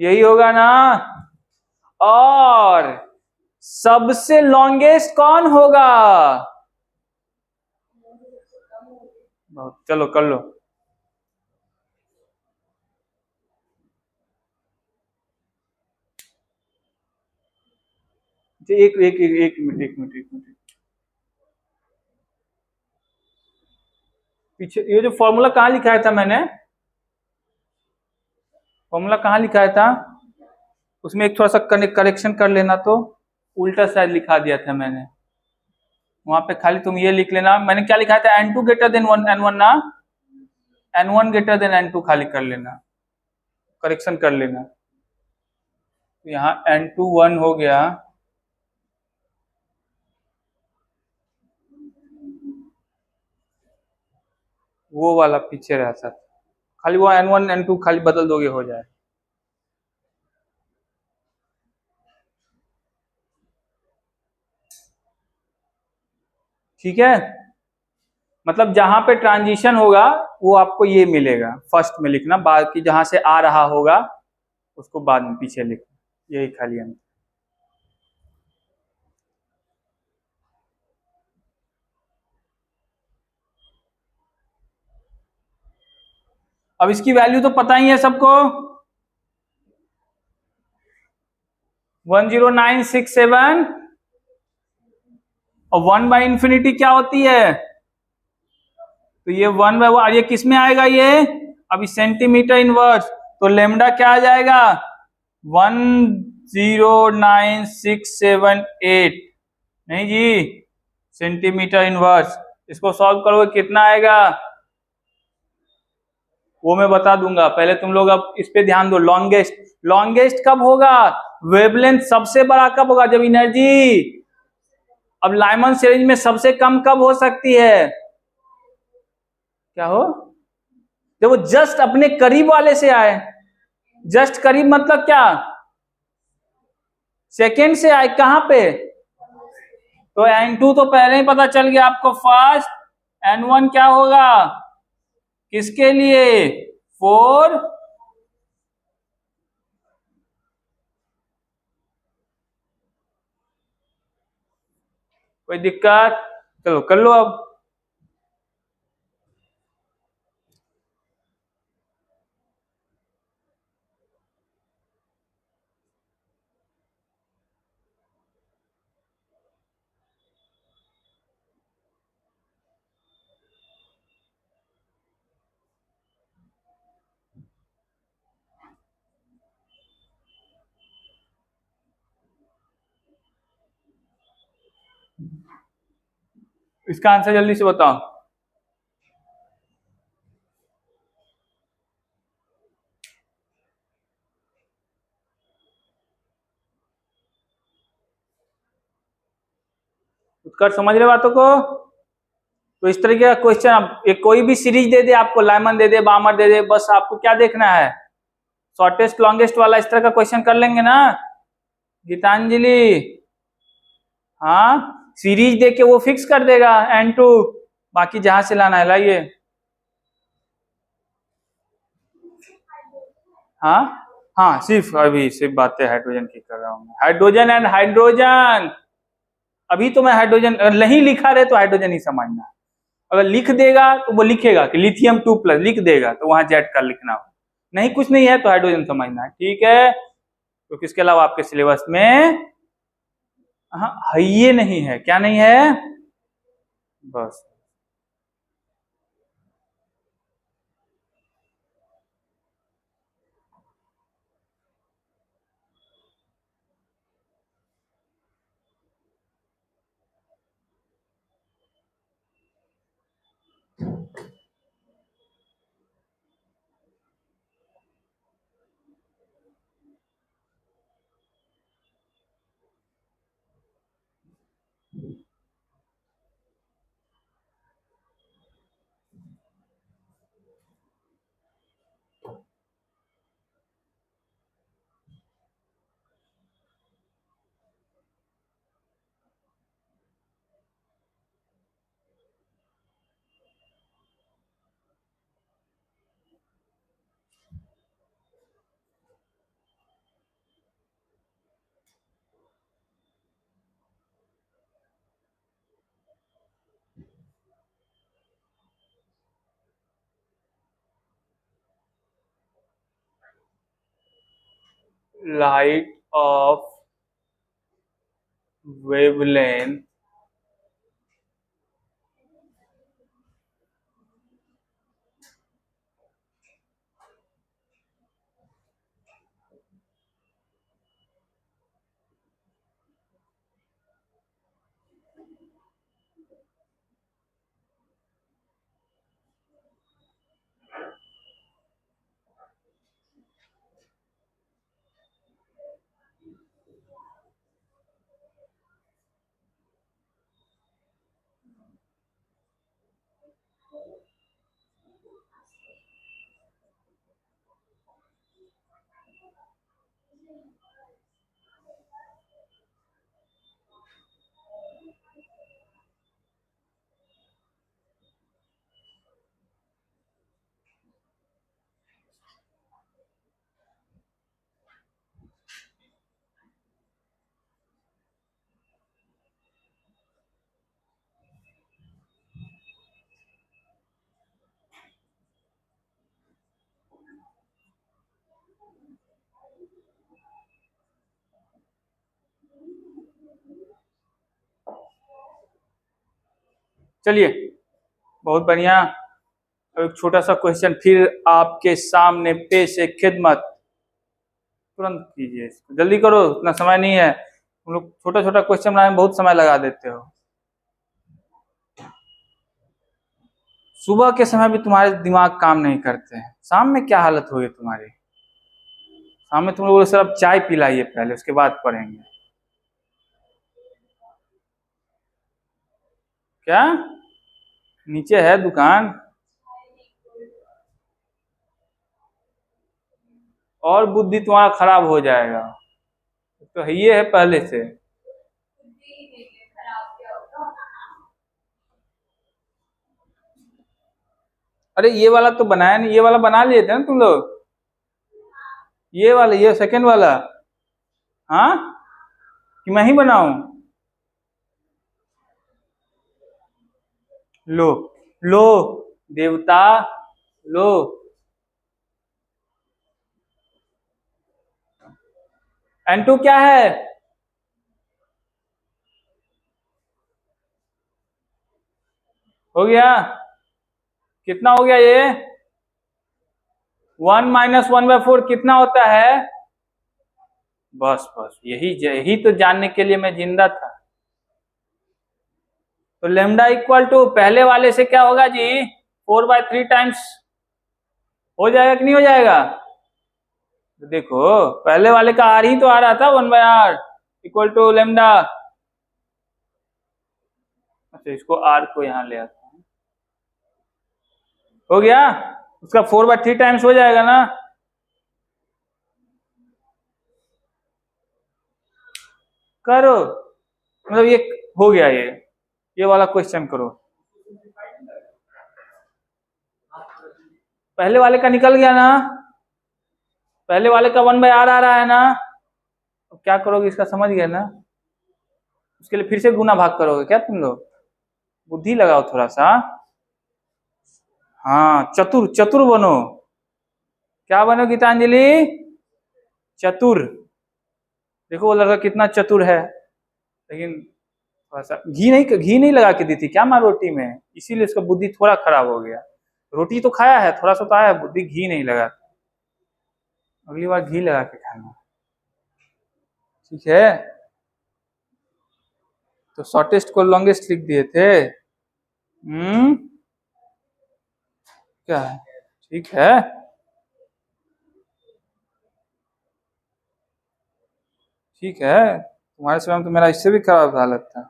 यही होगा ना? और सबसे लॉन्गेस्ट कौन होगा? चलो कर लो। एक एक एक एक मिनट, एक मिनट, एक मिनट। पीछे ये जो फॉर्मूला कहाँ लिखाया था मैंने? फॉर्मूला कहाँ लिखाया था? उसमें एक थोड़ा सा करेक्शन कर लेना तो। उल्टा शायद लिखा दिया था मैंने वहां पे। खाली तुम ये लिख लेना, मैंने क्या लिखा था, N2 ग्रेटर देन N1 ना, N1 ग्रेटर देन N2 खाली कर लेना, करेक्शन कर लेना। तो यहाँ N2 1 हो गया, वो वाला पीछे रहता था। खाली वो N1 N2 खाली बदल दोगे हो जाए। ठीक है, मतलब जहां पे ट्रांजिशन होगा वो आपको ये मिलेगा, फर्स्ट में लिखना, बाकी जहां से आ रहा होगा उसको बाद में पीछे लिखना, यही खाली अंतर। अब इसकी वैल्यू तो पता ही है सबको, 10967। और 1/इंफिनिटी क्या होती है? तो ये 1/1, ये किस में आएगा ये? अभी सेंटीमीटर इनवर्स, तो लेमडा क्या आ जाएगा? 109,678। नहीं जी, सेंटीमीटर इनवर्स। इसको सॉल्व करोगे कितना आएगा वो मैं बता दूंगा, पहले तुम लोग अब इस पे ध्यान दो। लॉन्गेस्ट, लॉन्गेस्ट कब होगा? वेवलेंथ सबसे बड़ा कब होगा? जब एनर्जी। अब लाइमन सीरीज में सबसे कम कब हो सकती है? क्या हो, जब वो जस्ट अपने करीब वाले से आए, जस्ट करीब मतलब क्या, सेकेंड से आए कहां पे, तो N2 तो पहले ही पता चल गया आपको फर्स्ट, N1 क्या होगा किसके लिए, 4, कोई दिक्कत, चलो कर लो अब। इसका आंसर जल्दी से बताओ। उत्कर्ष समझ रहे बातों को, तो इस तरीके का क्वेश्चन आप एक कोई भी सीरीज दे दे आपको, लाइमन दे दे, बामर दे दे, बस आपको क्या देखना है, शॉर्टेस्ट लॉन्गेस्ट वाला इस तरह का क्वेश्चन कर लेंगे ना गीतांजलि। हाँ सीरीज दे के वो फिक्स कर देगा N2, बाकी जहां से लाना है लाइए। हाँ हाँ सिर्फ अभी सिर्फ बातें हाइड्रोजन की कर रहा हूँ, हाइड्रोजन एंड हाइड्रोजन। अभी तो मैं हाइड्रोजन, अगर नहीं लिखा रहे तो हाइड्रोजन ही समझना, अगर लिख देगा तो वो लिखेगा कि लिथियम 2+ लिख देगा तो वहां जेड का लिखना हो, नहीं कुछ नहीं है तो हाइड्रोजन समझना है, ठीक है। तो किसके अलावा आपके सिलेबस में, हाँ है ये नहीं है, क्या नहीं है, बस। लाइट ऑफ वेवलेंथ चलिए बहुत बढ़िया। एक छोटा सा क्वेश्चन फिर आपके सामने पेश है, खिदमत तुरंत कीजिए, जल्दी करो इतना समय नहीं है, तुम लोग छोटा छोटा क्वेश्चन बनाने में बहुत समय लगा देते हो। सुबह के समय भी तुम्हारे दिमाग काम नहीं करते हैं, शाम में क्या हालत होगी तुम्हारी, शाम में तुम लोग सिर्फ चाय पिलाइए पहले, उसके बाद पढ़ेंगे। क्या नीचे है दुकान, और बुद्धि तुम्हारा खराब हो जाएगा। तो ये है पहले से। अरे ये वाला तो बनाया नहीं, ये वाला बना लिए थे ना तुम लोग, ये वाला, ये सेकंड वाला। हाँ, कि मैं ही बनाऊं? लो, लो देवता, लो। N2 क्या है? हो गया? कितना हो गया ये? 1 - 1/4 कितना होता है? बस बस, यही यही तो जानने के लिए मैं जिंदा था। तो लेमडा इक्वल टू पहले वाले से क्या होगा जी? 4/3 टाइम्स हो जाएगा कि नहीं हो जाएगा? तो देखो पहले वाले का आर ही तो आ रहा था, 1/r इक्वल टू लेमडा। अच्छा, इसको आर को यहाँ ले आते हैं। हो गया? उसका 4/3 टाइम्स हो जाएगा ना? करो, मतलब ये हो गया। ये वाला क्वेश्चन करो। पहले वाले का निकल गया ना? पहले वाले का 1/r आ रहा है ना? तो क्या करोगे इसका, समझ गया ना? उसके लिए फिर से गुना भाग करोगे क्या तुम लोग? बुद्धि लगाओ थोड़ा सा। हाँ, चतुर चतुर बनो। क्या बनो गीतांजलि? चतुर। देखो वो लड़का कितना चतुर है, लेकिन थोड़ा सा घी नहीं लगा के दी थी क्या माँ रोटी में, इसीलिए उसका बुद्धि थोड़ा खराब हो गया। रोटी तो खाया है, थोड़ा सा तो आया, बुद्धि घी नहीं लगा। अगली बार घी लगा के खाना, ठीक है? तो शॉर्टेस्ट को लॉन्गेस्ट लिख दिए थे। क्या है? ठीक है, ठीक है। तुम्हारे समय में तो मेरा इससे भी खराब हालत था।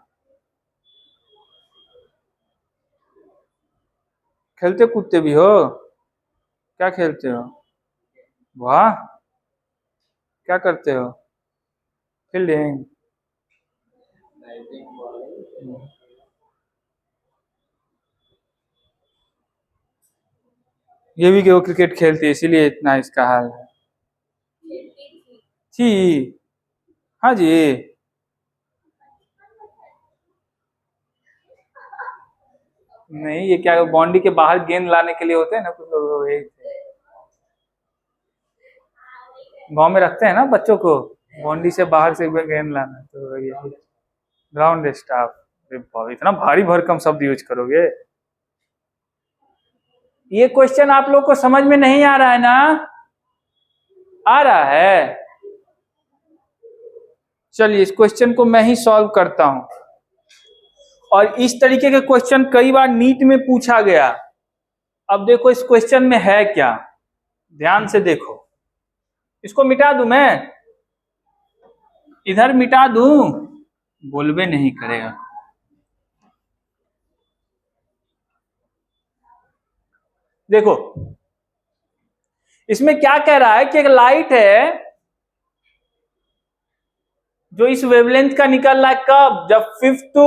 खेलते कूदते भी हो? क्या खेलते हो? वाह, क्या करते हो? फील्डिंग? ये भी कि वो क्रिकेट खेलती है इसीलिए इतना इसका हाल है। जी, हाँ जी। नहीं, ये क्या बाउंड्री के बाहर गेंद लाने के लिए होते हैं ना कुछ लोग, गांव में रखते हैं ना बच्चों को, बाउंड्री से बाहर से गेंद लाना, तो ये ग्राउंड स्टाफ। इतना भारी भरकम शब्द यूज करोगे? ये क्वेश्चन आप लोग को समझ में नहीं आ रहा है ना? आ रहा है? चलिए इस क्वेश्चन को मैं ही सॉल्व करता हूं। और इस तरीके के क्वेश्चन कई बार नीट में पूछा गया। अब देखो इस क्वेश्चन में है क्या, ध्यान से देखो। इसको मिटा दूं मैं, इधर मिटा दूं? बोलबे नहीं करेगा। देखो इसमें क्या कह रहा है कि एक लाइट है जो इस वेवलेंथ का निकल रहा है, कब? जब 5th टू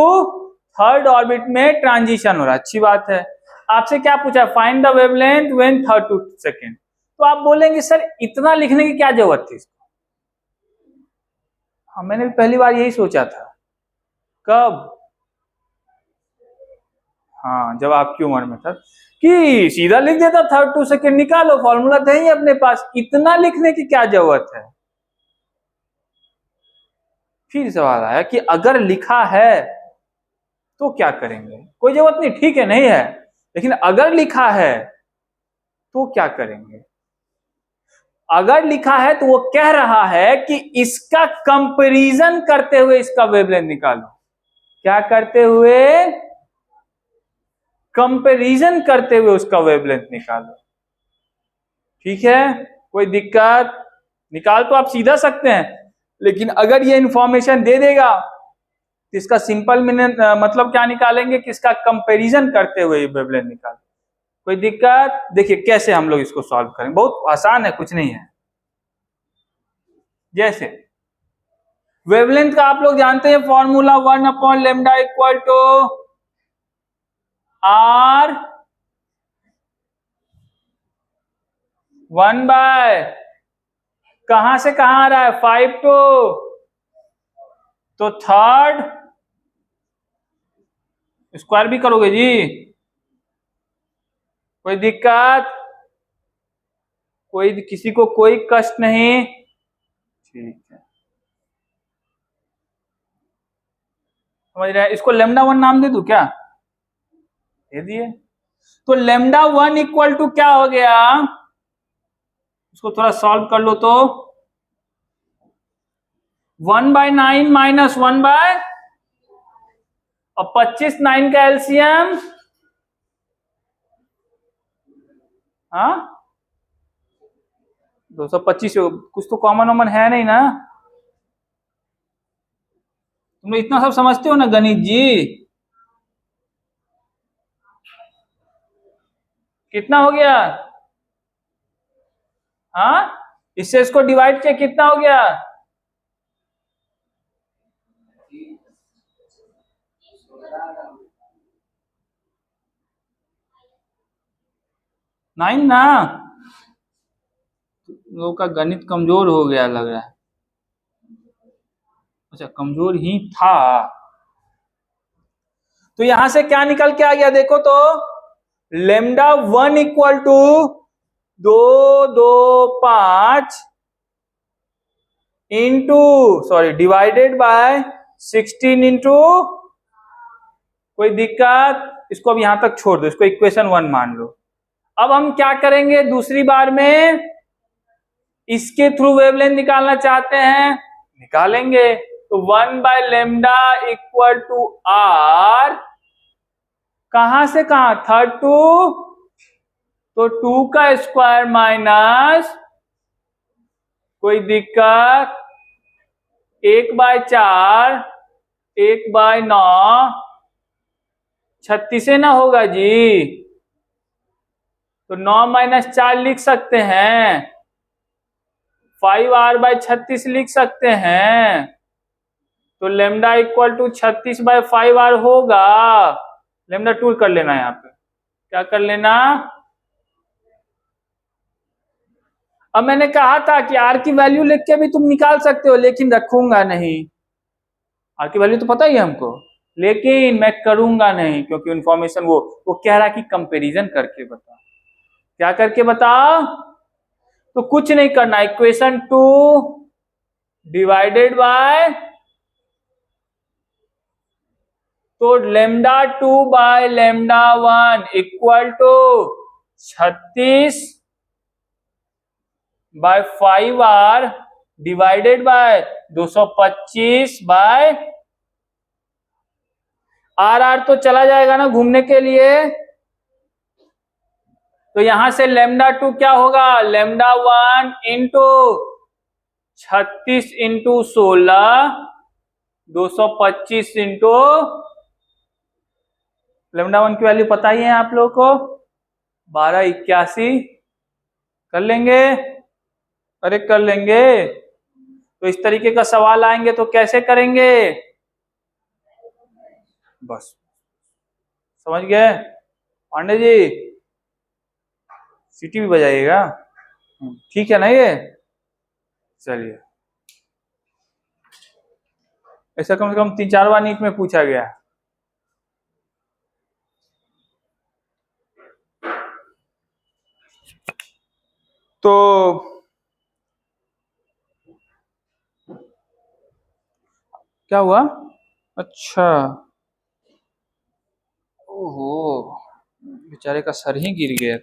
3rd ऑर्बिट में ट्रांजिशन हो रहा है। अच्छी बात है। आपसे क्या पूछा? Find the wavelength when 3rd to 2nd। तो आप बोलेंगे सर इतना लिखने की क्या जरूरत थी? हाँ, मैंने भी पहली बार यही सोचा था। कब? हाँ, जब आपकी उम्र में था, कि सीधा लिख देता 3rd टू 2nd, निकालो, फॉर्मूला था ही अपने पास, इतना लिखने की क्या जरूरत है? फिर सवाल आया कि अगर लिखा है तो क्या करेंगे? कोई जरूरत नहीं, ठीक है, नहीं है, लेकिन अगर लिखा है तो क्या करेंगे? अगर लिखा है तो वो कह रहा है कि इसका कंपैरिजन करते हुए इसका वेवलेंथ निकालो। क्या करते हुए? कंपैरिजन करते हुए उसका वेवलेंथ निकालो। ठीक है, कोई दिक्कत? निकाल तो आप सीधा सकते हैं, लेकिन अगर ये इंफॉर्मेशन दे देगा तो इसका सिंपल मतलब क्या निकालेंगे कि इसका कंपैरिजन करते हुए वेवलेंथ निकालो। कोई दिक्कत? देखिए कैसे हम लोग इसको सॉल्व करें, बहुत आसान है, कुछ नहीं है। जैसे वेवलेंथ का आप लोग जानते हैं formula 1/λ equal to R 1 by कहां से कहां आ रहा है 5 टू तो थर्ड स्क्वायर भी करोगे जी कोई दिक्कत कोई किसी को कोई कष्ट नहीं ठीक है समझ रहे हैं इसको λ1 नाम दे दूं क्या दे दिए तो λ1 इक्वल टू क्या हो गया इसको थोड़ा सॉल्व कर लो तो 1/9 माइनस 1 बाय और 25 9 का एलसीएम हाँ 225 कुछ तो कॉमन वॉमन है नहीं ना तुम लोग इतना सब समझते हो ना गणित जी कितना हो गया हाँ इससे इसको डिवाइड किया कितना हो गया 9 ना लोगों का गणित कमजोर हो गया लग रहा है अच्छा कमजोर ही था तो यहां से क्या निकल के आ गया देखो तो λ1 equal to 225 into sorry divided by 16 into कोई दिक्कत इसको अब यहां तक छोड़ दो इसको इक्वेशन 1 मान लो अब हम क्या करेंगे दूसरी बार में इसके थ्रू वेवलेंथ निकालना चाहते हैं निकालेंगे तो 1/λ इक्वल टू R कहां से कहां थर्ड टू तो 2 का स्क्वायर माइनस कोई दिक्कत 1/4 1/9 36 ना होगा जी तो 9 माइनस 4 लिख सकते हैं 5R/36 लिख सकते हैं तो λ इक्वल टू 36/5R होगा λ2 कर लेना यहाँ पे क्या कर लेना अब मैंने कहा था कि R की वैल्यू लिख के भी तुम निकाल सकते हो लेकिन रखूंगा नहीं R की वैल्यू तो पता ही है हमको लेकिन मैं करूंगा नहीं क्योंकि इंफॉर्मेशन वो कह रहा कि कंपैरिजन करके बता क्या करके बता तो कुछ नहीं करना इक्वेशन 2 डिवाइडेड बाय तो λ2/λ1 equal to 36/5R divided by 225 by R तो चला जाएगा ना घूमने के लिए तो यहां से λ2 क्या होगा λ1 इंटू 36 इंटू 16 225 इंटू λ1 की वैल्यू पता ही है आप लोगों को 1281 कर लेंगे अरे कर लेंगे तो इस तरीके का सवाल आएंगे तो कैसे करेंगे बस समझ गए पांडे जी सीटी भी बजाइएगा ठीक है ना ये चलिए ऐसा कम से कम 3-4 बार नीट में पूछा गया तो क्या हुआ अच्छा ओहो बेचारे का सर ही गिर गया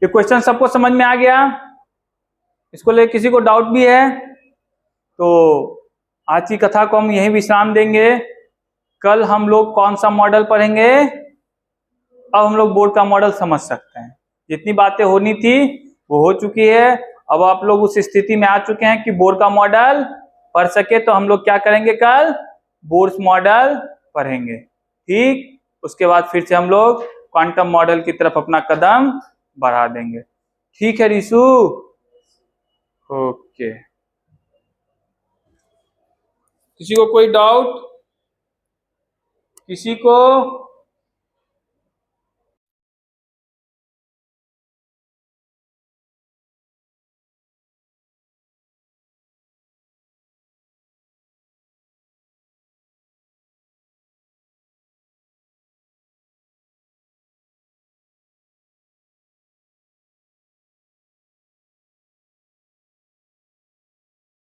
ये क्वेश्चन सबको समझ में आ गया? इसको लेकर किसी को डाउट भी है? तो आज की कथा को हम यहीं विश्राम देंगे। कल हम लोग कौन सा मॉडल पढ़ेंगे? अब हम लोग बोर्ड का मॉडल समझ सकते हैं। जितनी बातें होनी थी वो हो चुकी है। अब आप लोग उस स्थिति में आ चुके हैं कि बोर्ड का मॉडल पढ़ सके, तो हम लोग क्या करेंगे? कल बोर्ड मॉडल पढ़ेंगे। ठीक, उसके बाद फिर से हम लोग क्वांटम मॉडल की तरफ अपना कदम बढ़ा देंगे। ठीक है रिशु? ओके। किसी को कोई डाउट? किसी को?